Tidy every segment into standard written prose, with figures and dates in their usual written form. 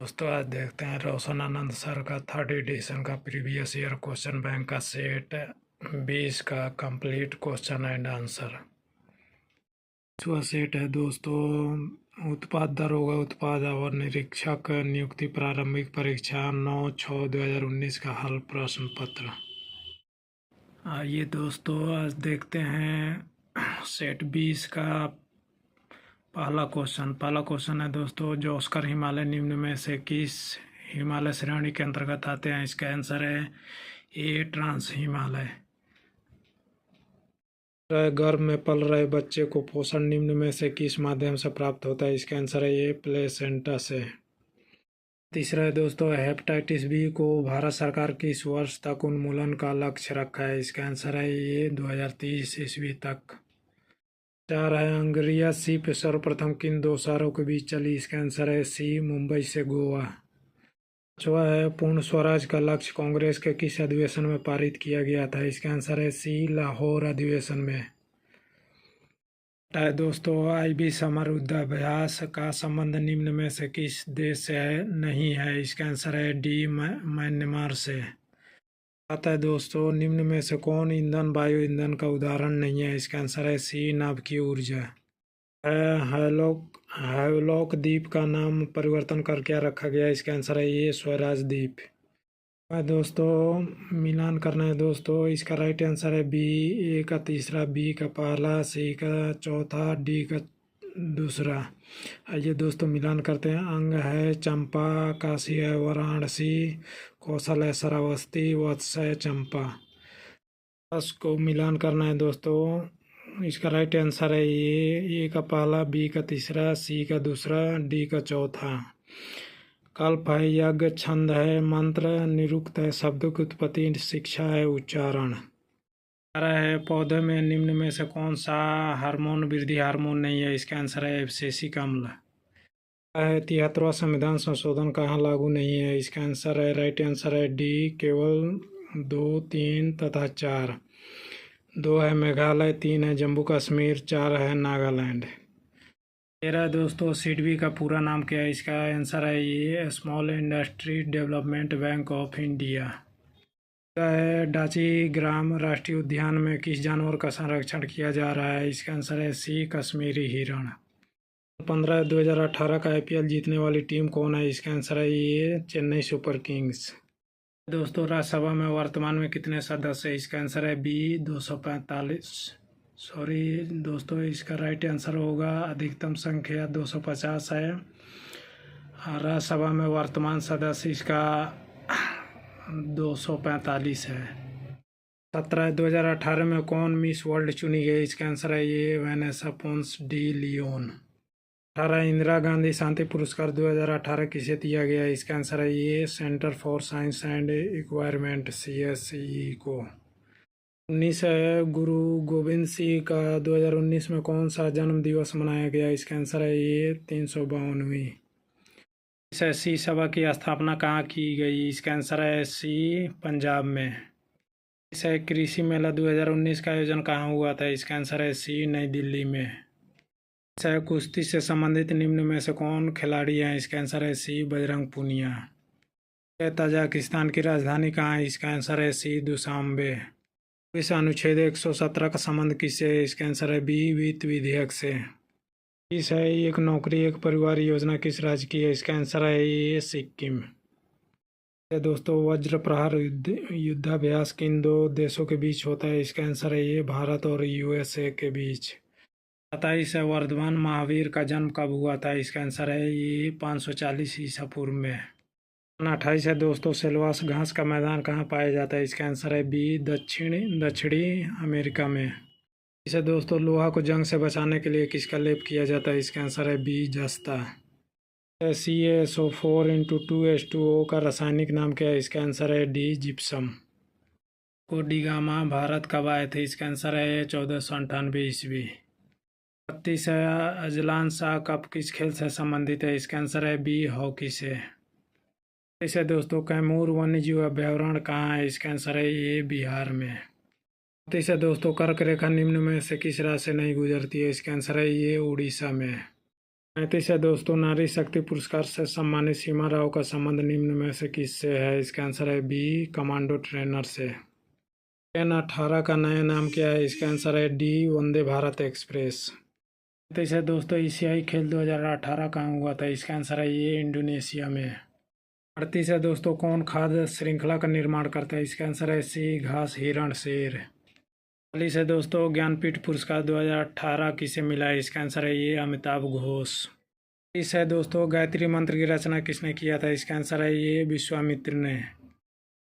दोस्तों आज देखते हैं रोशन आनंद सर का थर्ड एडिशन का प्रीवियस ईयर क्वेश्चन बैंक का सेट 20 का कंप्लीट क्वेश्चन एंड आंसर। वह सेट है दोस्तों, उत्पाद दरोगा उत्पाद और निरीक्षक नियुक्ति प्रारंभिक परीक्षा 9/6/2019 का हल प्रश्न पत्र। आइए दोस्तों आज देखते हैं सेट 20 का पहला क्वेश्चन है दोस्तों, जो ऑस्कर हिमालय निम्न में से किस हिमालय श्रेणी के अंतर्गत आते हैं। इसका आंसर है ए ट्रांस हिमालय। गर्भ में पल रहे बच्चे को पोषण निम्न में से किस माध्यम से प्राप्त होता है। इसका आंसर है ए प्लेसेंटा से। तीसरा है दोस्तों, हेपेटाइटिस बी को भारत सरकार किस वर्ष तक उन्मूलन का लक्ष्य रखा है। इसका आंसर है ये 2030 ईस्वी तक। 4 है, अंग्रिया शिप सर्वप्रथम किन दो शहरों के बीच चली। इसका आंसर है सी मुंबई से गोवा। 5वां है, पूर्ण स्वराज का लक्ष्य कांग्रेस के किस अधिवेशन में पारित किया गया था। इसका आंसर है सी लाहौर अधिवेशन में। दोस्तों, आईबी समर युद्धाभ्यास का संबंध निम्न में से किस देश से नहीं है। इसका आंसर है डी म्यांमार से। आता है दोस्तों, निम्न में से कौन ईंधन वायु ईंधन का उदाहरण नहीं है। इसका आंसर है सी नाभिकीय ऊर्जा। हैवलॉक द्वीप का नाम परिवर्तन कर क्या रखा गया। इसका आंसर है ये स्वराज द्वीप। दोस्तों मिलान करना है दोस्तों, इसका राइट आंसर है बी। ए का तीसरा, बी का पहला, सी का चौथा, डी का दूसरा। आइए दोस्तों मिलान करते हैं। अंग है चंपा, काशी है वाराणसी, कौशल है श्रावस्ती, वत्स है चंपा। बस को मिलान करना है दोस्तों, इसका राइट आंसर है ए का पहला, बी का तीसरा, सी का दूसरा, डी का चौथा। कल्प है यज्ञ, छंद है मंत्र, निरुक्त है शब्द की उत्पत्ति, शिक्षा है उच्चारण। है पौधे में निम्न में से कौन सा हार्मोन वृद्धि हार्मोन नहीं है। इसका आंसर है एब्सिसिक अम्ल। है 73वां संविधान संशोधन कहाँ लागू नहीं है। इसका आंसर है राइट आंसर है डी केवल 2, 3 तथा 4। 2 है मेघालय, 3 है जम्मू कश्मीर, 4 है नागालैंड। 13 दोस्तों, सिडबी का पूरा नाम क्या है। इसका आंसर है ये small industry development bank of India. है डाची ग्राम राष्ट्रीय उद्यान में किस जानवर का संरक्षण किया जा रहा है। इसका आंसर है सी कश्मीरी हिरण। 15 2018 का आईपीएल जीतने वाली टीम कौन है। इसका आंसर है ये चेन्नई सुपर किंग्स। दोस्तों राज्यसभा में वर्तमान में कितने सदस्य हैं। इसका आंसर है बी 245। सॉरी दोस्तों, इसका राइट आंसर होगा अधिकतम संख्या 250 है। राज्यसभा में वर्तमान सदस्य इसका 245 है। 17 2018 में कौन मिस वर्ल्ड चुनी गई। इसका आंसर है ये Vanessa Ponce de Leon. 18 Indira Gandhi शांति पुरस्कार 2018 किसे दिया गया। इसका आंसर है ये Centre for Science and Environment CSE को। 19 है, गुरु गोविंद सिंह का 2019 में कौन सा जन्म दिवस मनाया गया। इसका आंसर है ये 352वीं। सी सभा की स्थापना कहाँ की गई। इसका आंसर है सी पंजाब में। इसे कृषि मेला 2019 का आयोजन कहाँ हुआ था। इसका आंसर है सी नई दिल्ली में। इसे कुश्ती से संबंधित निम्न में से कौन खिलाड़ी हैं। इसका आंसर है सी बजरंग पुनिया। तजाकिस्तान की राजधानी कहाँ है। इसका आंसर है सी दुशांबे। इस अनुच्छेद 117 का संबंध किससे है। इसका आंसर है बी वित्त विधेयक से। इस है एक नौकरी एक परिवार योजना किस राज्य की है। इसका आंसर है ये सिक्किम। दोस्तों वज्र प्रहार युद्धाभ्यास किन दो देशों के बीच होता है। इसका आंसर है ये भारत और USA के बीच। 27 है, वर्धमान महावीर का जन्म कब हुआ था। इसका आंसर है ये 540 ईसा पूर्व में। 28 है दोस्तों, सेल्वास घास का मैदान कहाँ पाया जाता है। इसका आंसर है बी दक्षिणी अमेरिका में। इसे दोस्तों लोहा को जंग से बचाने के लिए किसका लेप किया जाता है। इसका आंसर है बी जस्ता। CaSO4 × 2H2O का रासायनिक नाम क्या है। इसका आंसर है डी जिप्सम। कोडिगामा भारत कब आए थे। इसका आंसर है 1498 ईस्वी। 32 है, अजलान शाह कप किस खेल से संबंधित है। इसका आंसर है बी हॉकी से। इसे दोस्तों कैमूर वन्यजीव अभयारण्य कहाँ है। इसका आंसर है ये बिहार में। इसे दोस्तों कर्क रेखा निम्न में से किस राज्य से नहीं गुजरती है। इसका आंसर है ये उड़ीसा में। 35 है दोस्तों, नारी शक्ति पुरस्कार से सम्मानित सीमा राव का संबंध निम्न में से किससे है? इसका आंसर है बी, कमांडो ट्रेनर से। ट्रेन 18 का नया नाम क्या है? इसका आंसर है डी, वंदे भारत एक्सप्रेस। 35 है दोस्तों, एशियाई खेल 2018 कहाँ हुआ था? इसका आंसर है ये, इंडोनेशिया में। 38 है दोस्तों, कौन खाद्य श्रृंखला का निर्माण करता है? इसका आंसर है सी, घास, हिरण, शेर। 40 है दोस्तों, ज्ञानपीठ पुरस्कार 2018 किसे मिला है? इसका आंसर है ये, अमिताभ घोष। 30 है दोस्तों, गायत्री मंत्र की रचना किसने किया था? इसका आंसर है ये, विश्वामित्र ने।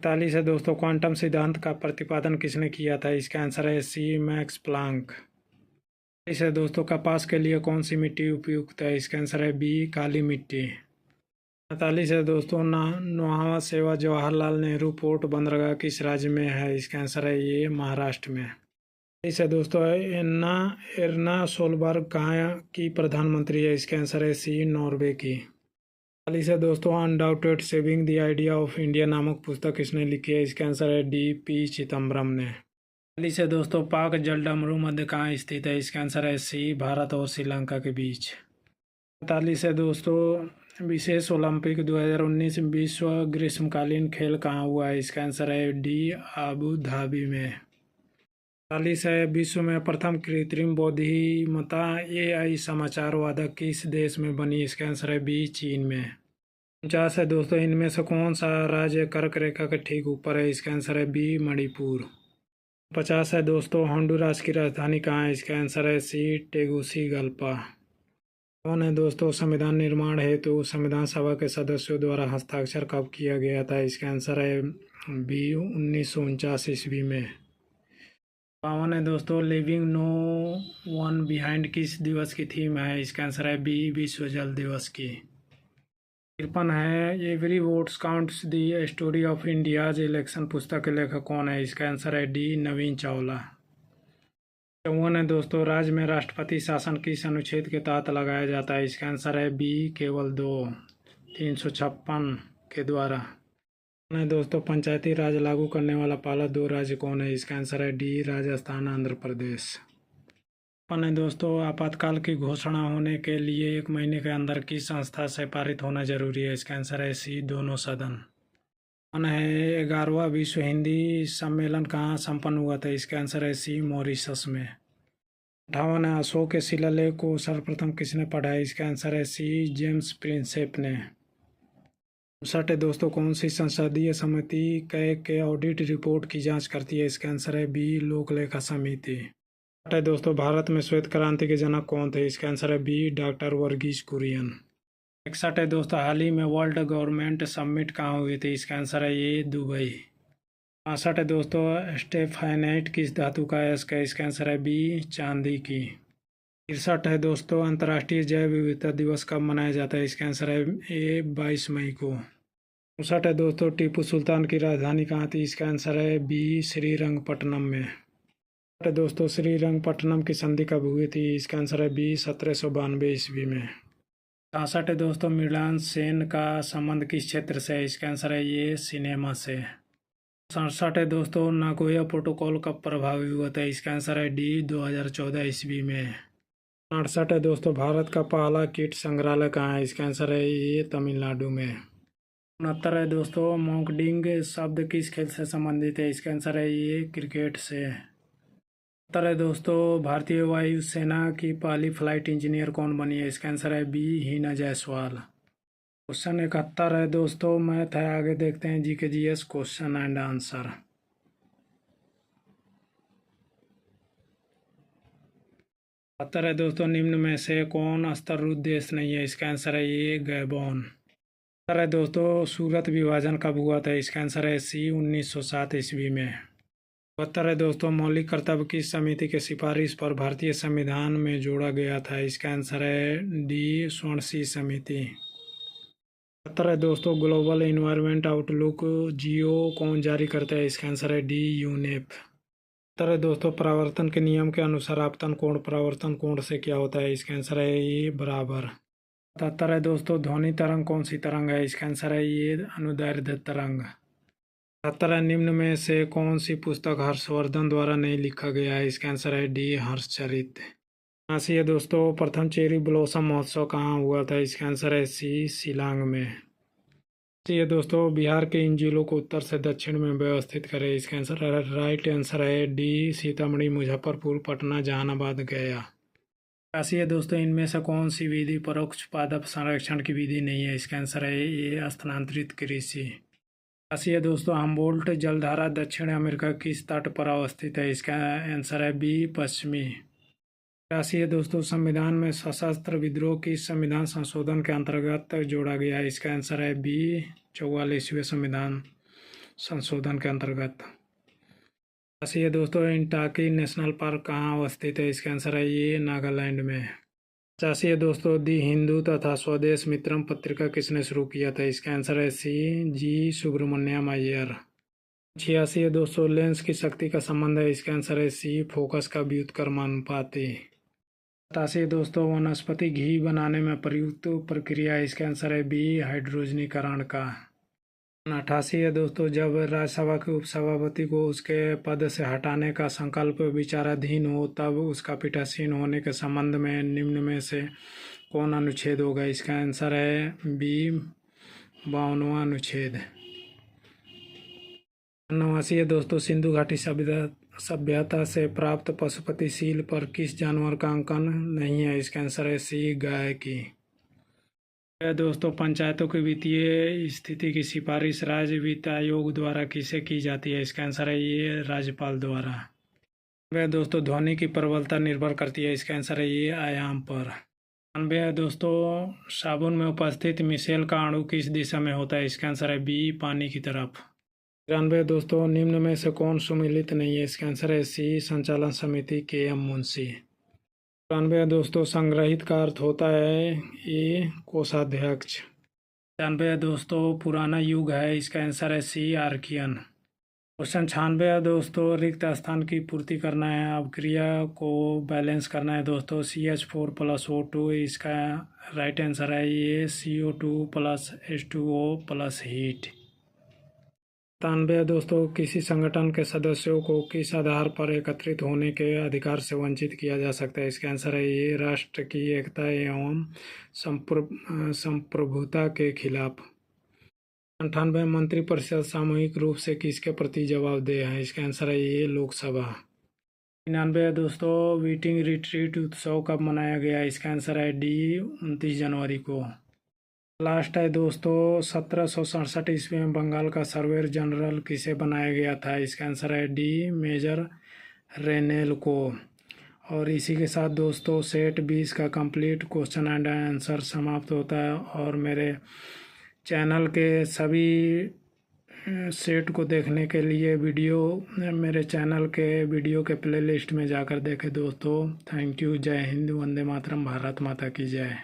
41 है दोस्तों, क्वांटम सिद्धांत का प्रतिपादन किसने किया था? इसका आंसर है सी, मैक्स प्लांक। 42 है दोस्तों, कपास के लिए कौन सी मिट्टी उपयुक्त है? इसका आंसर है बी, काली मिट्टी। 45 है दोस्तों, नौहावा सेवा जवाहरलाल नेहरू पोर्ट बंदरगाह किस राज्य में है? इसका आंसर है ये, महाराष्ट्र में। 46 है दोस्तों, एर्ना सोलबर्ग कहाँ की प्रधानमंत्री है? इसका आंसर है सी, नॉर्वे की। 47 है दोस्तों, undaunted saving the idea of India नामक पुस्तक किसने लिखी है? इसका आंसर है डी, पी चिदम्बरम ने। 48 है दोस्तों, पाक जलडमरू मध्य कहाँ स्थित है? इसका आंसर है सी, भारत और श्रीलंका के बीच। 45 है दोस्तों, विशेष ओलंपिक 2019 विश्व ग्रीष्मकालीन खेल कहाँ हुआ है? इसका आंसर है डी, आबू धाबी में। 40 है, विश्व में प्रथम कृत्रिम बुद्धिमत्ता AI समाचार वादक किस देश में बनी? इसका आंसर है बी, चीन में। 49 है दोस्तों, इनमें से कौन सा राज्य कर्क रेखा के ठीक ऊपर है? इसका आंसर है बी, मणिपुर। 50 है दोस्तों, होंडुरास की राजधानी कहाँ है? इसका आंसर है सी, टेगुसिगल्पा। कौन है दोस्तों, संविधान निर्माण हेतु संविधान सभा के सदस्यों द्वारा हस्ताक्षर कब किया गया था? इसका आंसर है बी, 1949 ईस्वी में। 52 है दोस्तों, लिविंग नो वन बिहाइंड किस दिवस की थीम है? इसका आंसर है बी, विश्व जल दिवस की। 53 है, every votes counts the story of India's election पुस्तक के लेखक कौन है? इसका आंसर है डी, नवीन चावला। 54 है दोस्तों, राज्य में राष्ट्रपति शासन किस अनुच्छेद के तहत लगाया जाता है? इसका आंसर है बी, केवल 2, 356 के द्वारा। है दोस्तों, पंचायती राज लागू करने वाला पहला 2 राज्य कौन है? इसका आंसर है डी, राजस्थान, आंध्र प्रदेश। है दोस्तों, आपातकाल की घोषणा होने के लिए 1 महीने के अंदर किस संस्था से पारित होना जरूरी है? इसका आंसर है सी, दोनों सदन। है 11वां विश्व हिंदी सम्मेलन कहाँ संपन्न हुआ था? इसका आंसर है सी, मॉरिशस में। 58 है, अशोक के शिलालेख को सर्वप्रथम किसने पढ़ा है? इसका आंसर है सी, जेम्स प्रिंसेप ने। 59 है दोस्तों, कौन सी संसदीय समिति के ऑडिट रिपोर्ट की जांच करती है? इसका आंसर है बी, लोक लेखा समिति। 60 है दोस्तों, भारत में श्वेत क्रांति के जनक कौन थे? इसका आंसर है बी, डॉक्टर वर्गीज कुरियन। 61 है दोस्तों, हाल ही में वर्ल्ड गवर्नमेंट समिट कहाँ हुई थी? इसका आंसर है ये, दुबई। 62 है दोस्तों, स्टेफाइनाइट किस धातु का अयस्क है? इसका आंसर है बी, चांदी की। 63 है दोस्तों, अंतर्राष्ट्रीय जैव विविधता दिवस कब मनाया जाता है? इसका आंसर है ए, 22 मई को। 64 है दोस्तों, टीपू सुल्तान की राजधानी कहाँ थी? इसका आंसर है बी, श्रीरंगपट्टनम में। 65 है दोस्तों, श्रीरंगपट्टनम की संधि कब हुई थी? इसका आंसर है बी, 1792 ईस्वी में। 66 है दोस्तों, मृणाल सेन का संबंध किस क्षेत्र से है? इसका आंसर है ये, सिनेमा से। 67 है दोस्तों, नागोया प्रोटोकॉल कब प्रभावी हुआ था? इसका आंसर है डी, 2014 ईस्वी में। 68 है दोस्तों, भारत का पहला कीट संग्रहालय कहाँ है? इसका आंसर है ये, तमिलनाडु में। 69 है दोस्तों, मोंकडिंग शब्द किस खेल से संबंधित है? इसका आंसर है ये, क्रिकेट से। 70 है दोस्तों, भारतीय वायुसेना की पहली फ्लाइट इंजीनियर कौन बनी है? इसका आंसर है बी, हीना जायसवाल। क्वेश्चन 71 है दोस्तों, मैथ है, आगे देखते हैं GK GS question and answer. 72 है दोस्तों, निम्न में से कौन स्तररूप देश नहीं है? इसका आंसर है ये, गैबोन। 72 है दोस्तों, सूरत विभाजन कब हुआ था? इसका आंसर है सी, 1907 ईस्वी में। 72 है दोस्तों, मौलिक कर्तव्य किस समिति के सिफारिश पर भारतीय संविधान में जोड़ा गया था? इसका आंसर है डी, स्वर्ण समिति। 72 है दोस्तों, ग्लोबल इन्वायरमेंट आउटलुक जियो कौन जारी करता है? इसका आंसर है डी, यूनेप। 72 है दोस्तों, परावर्तन के नियम के अनुसार आपतन कोण परावर्तन कोण से क्या होता है? इसका आंसर है ये, बराबर। 77 है दोस्तों, ध्वनि तरंग कौन सी तरंग है? इसका आंसर है ये, अनुदैर्ध्य तरंग। 77 है, निम्न में से कौन सी पुस्तक हर्षवर्धन द्वारा नहीं लिखा गया है? इसका आंसर है डी, हर्षचरित। हाँसी है दोस्तों, प्रथम चेरी ब्लॉसम महोत्सव कहाँ हुआ था? इसका आंसर है सी, शिलांग में। ये दोस्तों, बिहार के इन जिलों को उत्तर से दक्षिण में व्यवस्थित करें। इसका आंसर राइट आंसर है डी, सीतामढ़ी, मुजफ्फरपुर, पटना, जहानाबाद, गया। काशी है दोस्तों, इनमें से कौन सी विधि परोक्ष पादप संरक्षण की विधि नहीं है? इसका आंसर है ये, स्थानांतरित कृषि। काशी है दोस्तों, हम्बोल्ट जलधारा दक्षिण अमेरिका किस तट पर अवस्थित है? इसका आंसर है बी, पश्चिमी। काशी है दोस्तों, संविधान में सशस्त्र विद्रोह किस संविधान संशोधन के अंतर्गत जोड़ा गया है? इसका आंसर है बी, 44वें संविधान संशोधन के अंतर्गत। काशी है दोस्तों, इंटाकी नेशनल पार्क कहाँ अवस्थित है? इसका आंसर है ये, नागालैंड में। 85 है दोस्तों, दी हिंदू तथा स्वदेश मित्रम पत्रिका किसने शुरू किया था? इसका आंसर है सी, जी, सुब्रमण्यम अय्यर। 86 है दोस्तों, लेंस की शक्ति का संबंध है? इसका आंसर है सी, फोकस का व्युत्क्रमानुपाती। 87 दोस्तों, वनस्पति घी बनाने में प्रयुक्त प्रक्रिया है? इसका आंसर है बी, हाइड्रोजनीकरण का। 88 है दोस्तों, जब राज्यसभा के उपसभापति को उसके पद से हटाने का संकल्प विचाराधीन हो तब उसका पीठासीन होने के संबंध में निम्न में से कौन अनुच्छेद होगा? इसका आंसर है बी, 52वां अनुच्छेद। 89 है दोस्तों, सिंधु घाटी सभ्यता से प्राप्त पशुपति सील पर किस जानवर का अंकन नहीं है? इसका आंसर है सी, गाय की। दोस्तों, पंचायतों की वित्तीय स्थिति की सिफारिश राज्य वित्त आयोग द्वारा किसे की जाती है? इसका आंसर है ये, राज्यपाल द्वारा। वह दोस्तों, ध्वनि की प्रबलता निर्भर करती है? इसका आंसर है ये, आयाम पर। 92 दोस्तों, साबुन में उपस्थित मिशेल का अणु किस दिशा में होता है? इसका आंसर है बी, पानी की तरफ। 93 दोस्तों, निम्न में से कौन सम्मिलित नहीं है? इसका आंसर है सी, संचालन समिति के एम मुंशी। 94 दोस्तों, संग्रहित का अर्थ होता है ए, कोषाध्यक्ष। 95 दोस्तों, पुराना युग है? इसका आंसर है सी, आर्कियन। क्वेश्चन 96 दोस्तों, रिक्त स्थान की पूर्ति करना है, अभिक्रिया को बैलेंस करना है दोस्तों, CH4 + O2। इसका राइट आंसर है ये, CO2 + H2O + हीट। 97 दोस्तों, किसी संगठन के सदस्यों को किस आधार पर एकत्रित होने के अधिकार से वंचित किया जा सकता है? इसका आंसर है ये, राष्ट्र की एकता एवं संप्रभुता के खिलाफ। 98 मंत्रिपरिषद सामूहिक रूप से किसके प्रति जवाबदेह है? इसका आंसर है ये, लोकसभा। 99 दोस्तों, वीटिंग रिट्रीट उत्सव कब मनाया गया? इसका आंसर है डी, 29 जनवरी को। लास्ट है दोस्तों, 1767 ईस्वी में बंगाल का सर्वेयर जनरल किसे बनाया गया था? इसका आंसर है डी, मेजर रेनेल को। और इसी के साथ दोस्तों, सेट 20 का कंप्लीट क्वेश्चन एंड आंसर समाप्त होता है। और मेरे चैनल के सभी सेट को देखने के लिए मेरे चैनल के वीडियो के प्लेलिस्ट में जाकर देखें दोस्तों। Thank you. जय हिंद, वंदे मातरम, भारत माता की जय।